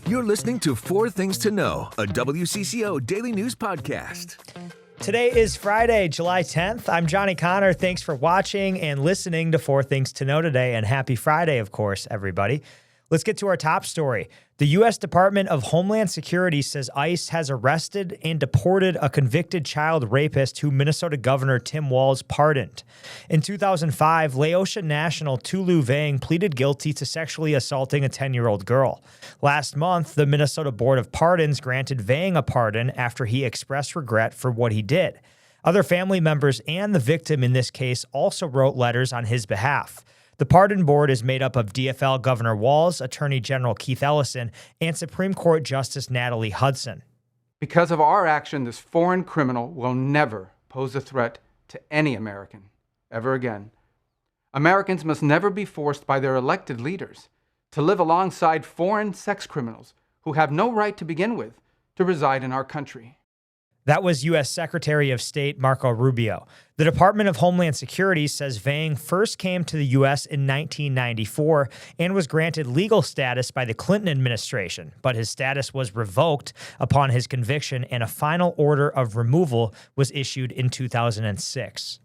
You're listening to Four Things to Know, a WCCO daily news podcast. Today is Friday, July 10th. I'm Johnny Connor. Thanks for watching and listening to Four Things to Know today, and happy Friday, of course, everybody. Let's get to our top story. The U.S. Department of Homeland Security says ICE has arrested and deported a convicted child rapist who Minnesota Governor Tim Walz pardoned. In 2005, Laotian national Tou Lue Vang pleaded guilty to sexually assaulting a 10-year-old girl. Last month, the Minnesota Board of Pardons granted Vang a pardon after he expressed regret for what he did. Other family members and the victim in this case also wrote letters on his behalf. The pardon board is made up of DFL Governor Walz, Attorney General Keith Ellison, and Supreme Court Justice Natalie Hudson. Because of our action, this foreign criminal will never pose a threat to any American, ever again. Americans must never be forced by their elected leaders to live alongside foreign sex criminals who have no right to begin with to reside in our country. That was U.S. Secretary of State Marco Rubio. The Department of Homeland Security says Vang first came to the U.S. in 1994 and was granted legal status by the Clinton administration, but his status was revoked upon his conviction and a final order of removal was issued in 2006.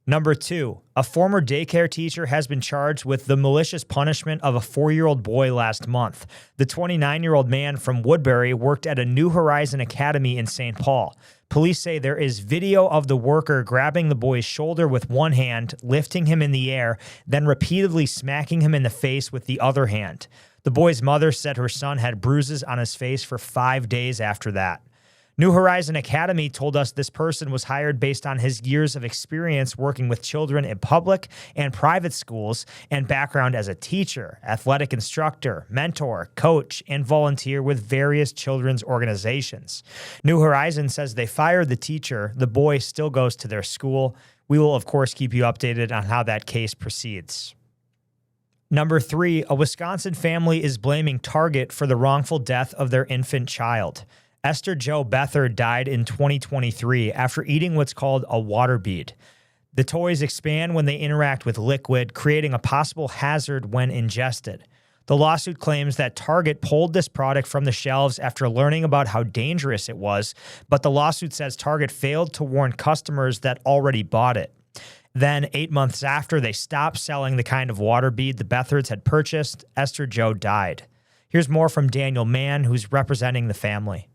Number 2, a former daycare teacher has been charged with the malicious punishment of a 4-year-old boy last month. The 29-year-old man from Woodbury worked at a New Horizon Academy in St. Paul. Police say there is video of the worker grabbing the boy's shoulder with one hand, lifting him in the air, then repeatedly smacking him in the face with the other hand. The boy's mother said her son had bruises on his face for 5 days after that. New Horizon Academy told us this person was hired based on his years of experience working with children in public and private schools and background as a teacher, athletic instructor, mentor, coach, and volunteer with various children's organizations. New Horizon says they fired the teacher. The boy still goes to their school. We will, of course, keep you updated on how that case proceeds. Number 3, a Wisconsin family is blaming Target for the wrongful death of their infant child. Esther Jo Bethard died in 2023 after eating what's called a water bead. The toys expand when they interact with liquid, creating a possible hazard when ingested. The lawsuit claims that Target pulled this product from the shelves after learning about how dangerous it was, but the lawsuit says Target failed to warn customers that already bought it. Then, 8 months after they stopped selling the kind of water bead the Bethards had purchased, Esther Jo died. Here's more from Daniel Mann, who's representing the family.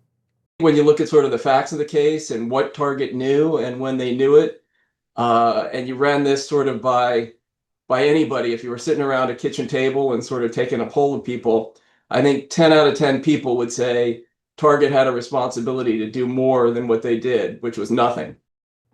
When you look at sort of the facts of the case and what Target knew and when they knew it, and you ran this sort of by anybody, if you were sitting around a kitchen table and sort of taking a poll of people, I think 10 out of 10 people would say Target had a responsibility to do more than what they did, which was nothing.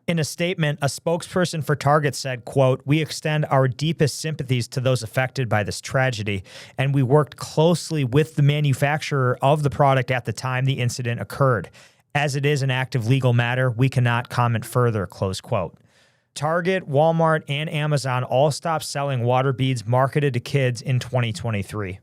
In a statement, a spokesperson for Target said, quote, "We extend our deepest sympathies to those affected by this tragedy, and we worked closely with the manufacturer of the product at the time the incident occurred. As it is an active legal matter, we cannot comment further," close quote. Target, Walmart, and Amazon all stopped selling water beads marketed to kids in 2023.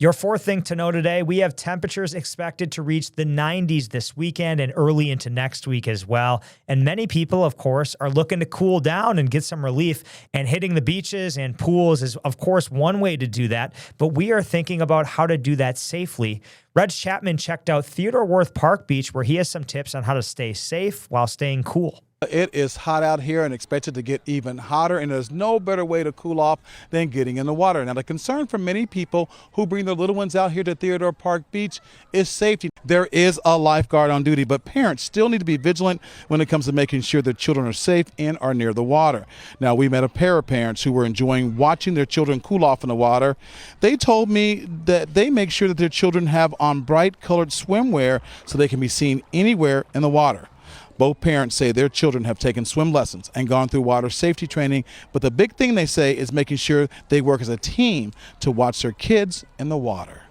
Your fourth thing to know today, we have temperatures expected to reach the 90s this weekend and early into next week as well. And many people, of course, are looking to cool down and get some relief. And hitting the beaches and pools is, of course, one way to do that. But we are thinking about how to do that safely. Reg Chapman checked out Theodore Wirth Park Beach, where he has some tips on how to stay safe while staying cool. It is hot out here and expected to get even hotter, and there's no better way to cool off than getting in the water. Now, the concern for many people who bring their little ones out here to Theodore Park Beach is safety. There is a lifeguard on duty, but parents still need to be vigilant when it comes to making sure their children are safe and are near the water. Now, we met a pair of parents who were enjoying watching their children cool off in the water. They told me that they make sure that their children have on bright colored swimwear so they can be seen anywhere in the water. Both parents say their children have taken swim lessons and gone through water safety training, but the big thing they say is making sure they work as a team to watch their kids in the water.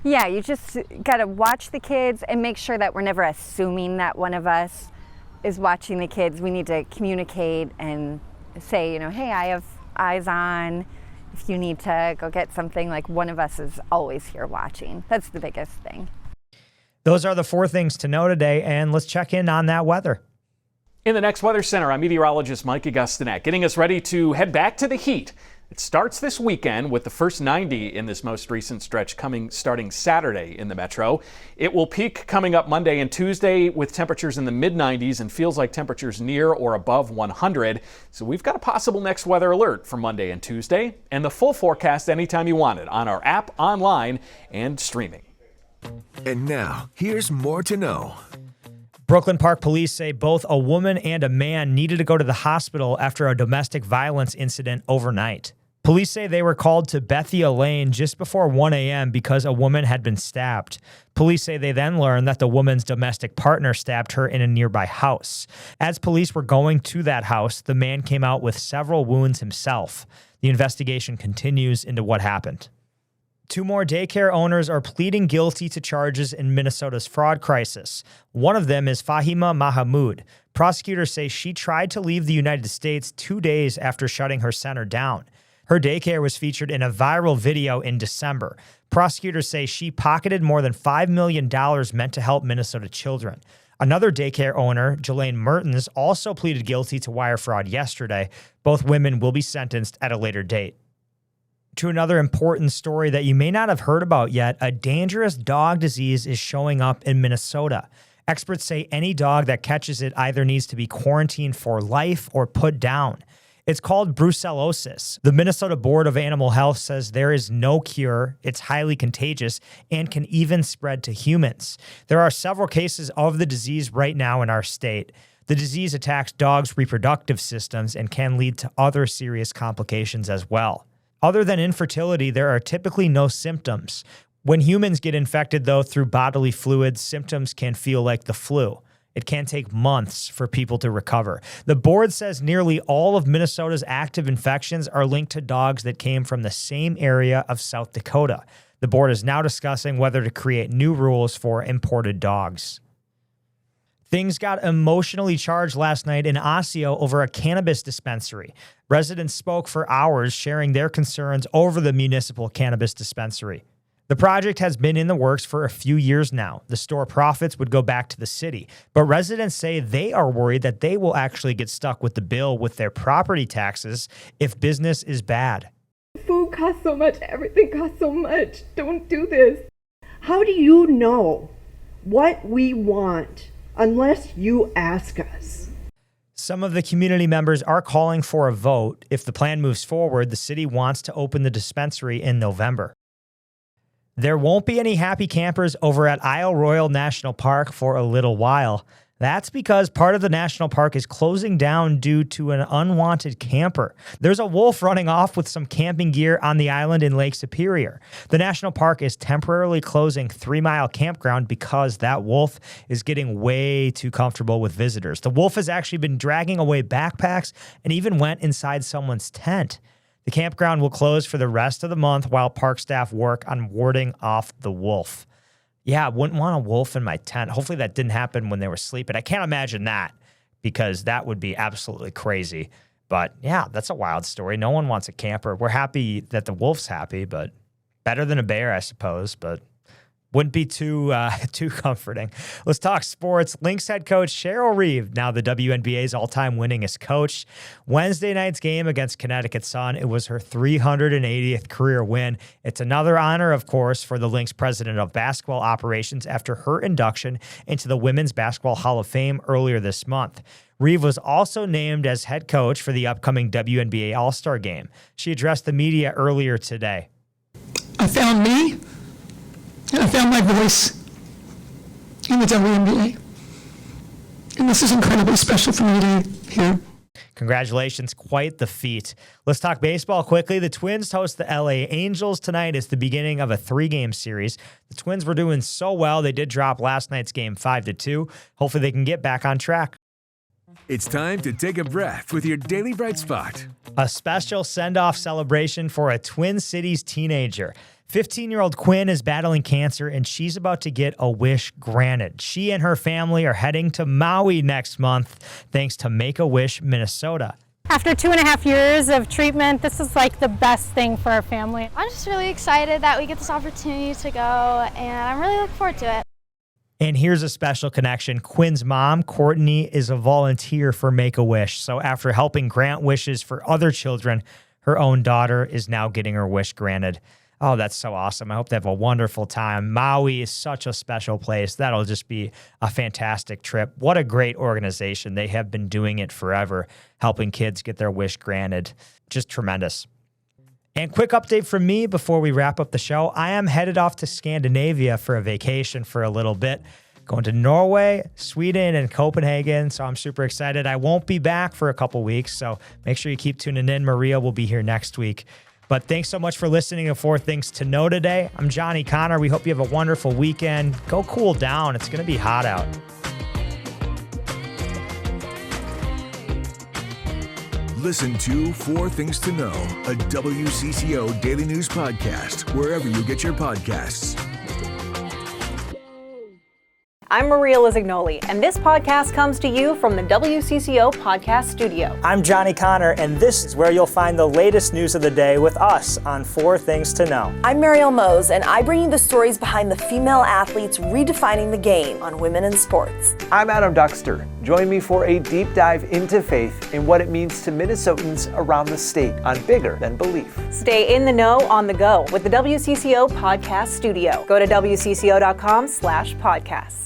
Yeah, you just got to watch the kids and make sure that we're never assuming that one of us is watching the kids. We need to communicate and say, you know, hey, I have eyes on. If you need to go get something, like one of us is always here watching. That's the biggest thing. Those are the four things to know today, and let's check in on that weather. In the next Weather Center, I'm meteorologist Mike Augustinet, getting us ready to head back to the heat. It starts this weekend with the first 90 in this most recent stretch starting Saturday in the metro. It will peak coming up Monday and Tuesday with temperatures in the mid-90s and feels like temperatures near or above 100. So we've got a possible next weather alert for Monday and Tuesday, and the full forecast anytime you want it on our app, online, and streaming. And now, here's more to know. Brooklyn Park police say both a woman and a man needed to go to the hospital after a domestic violence incident overnight. Police say they were called to Bethia Lane just before 1 a.m. because a woman had been stabbed. Police say they then learned that the woman's domestic partner stabbed her in a nearby house. As police were going to that house, the man came out with several wounds himself. The investigation continues into what happened. 2 more daycare owners are pleading guilty to charges in Minnesota's fraud crisis. One of them is Fahima Mahamud. Prosecutors say she tried to leave the United States 2 days after shutting her center down. Her daycare was featured in a viral video in December. Prosecutors say she pocketed more than $5 million meant to help Minnesota children. Another daycare owner, Jelaine Mertens, also pleaded guilty to wire fraud yesterday. Both women will be sentenced at a later date. To another important story that you may not have heard about yet, a dangerous dog disease is showing up in Minnesota. Experts say any dog that catches it either needs to be quarantined for life or put down. It's called brucellosis. The Minnesota Board of Animal Health says there is no cure, it's highly contagious, and can even spread to humans. There are several cases of the disease right now in our state. The disease attacks dogs' reproductive systems and can lead to other serious complications as well. Other than infertility, there are typically no symptoms. When humans get infected, though, through bodily fluids, symptoms can feel like the flu. It can take months for people to recover. The board says nearly all of Minnesota's active infections are linked to dogs that came from the same area of South Dakota. The board is now discussing whether to create new rules for imported dogs. Things got emotionally charged last night in Osseo over a cannabis dispensary. Residents spoke for hours, sharing their concerns over the municipal cannabis dispensary. The project has been in the works for a few years now. The store profits would go back to the city, but residents say they are worried that they will actually get stuck with the bill with their property taxes if business is bad. Food costs so much, everything costs so much. Don't do this. How do you know what we want unless you ask us? Some of the community members are calling for a vote. If the plan moves forward, the city wants to open the dispensary in November. There won't be any happy campers over at Isle Royale National Park for a little while. That's because part of the national park is closing down due to an unwanted camper. There's a wolf running off with some camping gear on the island in Lake Superior. The national park is temporarily closing 3 Mile Campground because that wolf is getting way too comfortable with visitors. The wolf has actually been dragging away backpacks and even went inside someone's tent. The campground will close for the rest of the month while park staff work on warding off the wolf. Yeah, I wouldn't want a wolf in my tent. Hopefully that didn't happen when they were sleeping. I can't imagine that because that would be absolutely crazy. But yeah, that's a wild story. No one wants a camper. We're happy that the wolf's happy, but better than a bear, I suppose. But wouldn't be too comforting. Let's talk sports. Lynx head coach Cheryl Reeve, now the WNBA's all-time winningest coach. Wednesday night's game against Connecticut Sun, it was her 380th career win. It's another honor, of course, for the Lynx president of basketball operations after her induction into the Women's Basketball Hall of Fame earlier this month. Reeve was also named as head coach for the upcoming WNBA All-Star Game. She addressed the media earlier today. I found me. And I found my voice in the WNBA. And this is incredibly special for me to hear. Congratulations, quite the feat. Let's talk baseball quickly. The Twins host the LA Angels tonight. It's the beginning of a 3-game series. The Twins were doing so well, they did drop last night's game 5-2. Hopefully they can get back on track. It's time to take a breath with your Daily Bright Spot. A special send-off celebration for a Twin Cities teenager. 15-year-old Quinn is battling cancer, and she's about to get a wish granted. She and her family are heading to Maui next month, thanks to Make-A-Wish Minnesota. After 2.5 years of treatment, this is like the best thing for our family. I'm just really excited that we get this opportunity to go, and I'm really looking forward to it. And here's a special connection. Quinn's mom, Courtney, is a volunteer for Make-A-Wish. So after helping grant wishes for other children, her own daughter is now getting her wish granted. Oh, that's so awesome. I hope they have a wonderful time. Maui is such a special place. That'll just be a fantastic trip. What a great organization. They have been doing it forever, helping kids get their wish granted. Just tremendous. And quick update from me before we wrap up the show. I am headed off to Scandinavia for a vacation for a little bit. Going to Norway, Sweden, and Copenhagen. So I'm super excited. I won't be back for a couple weeks, so make sure you keep tuning in. Maria will be here next week. But thanks so much for listening to 4 Things to Know today. I'm Johnny Connor. We hope you have a wonderful weekend. Go cool down. It's going to be hot out. Listen to 4 Things to Know, a WCCO daily news podcast, wherever you get your podcasts. I'm Maria Lizignoli, and this podcast comes to you from the WCCO Podcast Studio. I'm Johnny Connor, and this is where you'll find the latest news of the day with us on 4 Things to Know. I'm Mariel Mose, and I bring you the stories behind the female athletes redefining the game on women in sports. I'm Adam Duxter. Join me for a deep dive into faith and what it means to Minnesotans around the state on Bigger Than Belief. Stay in the know on the go with the WCCO Podcast Studio. Go to WCCO.com/podcasts.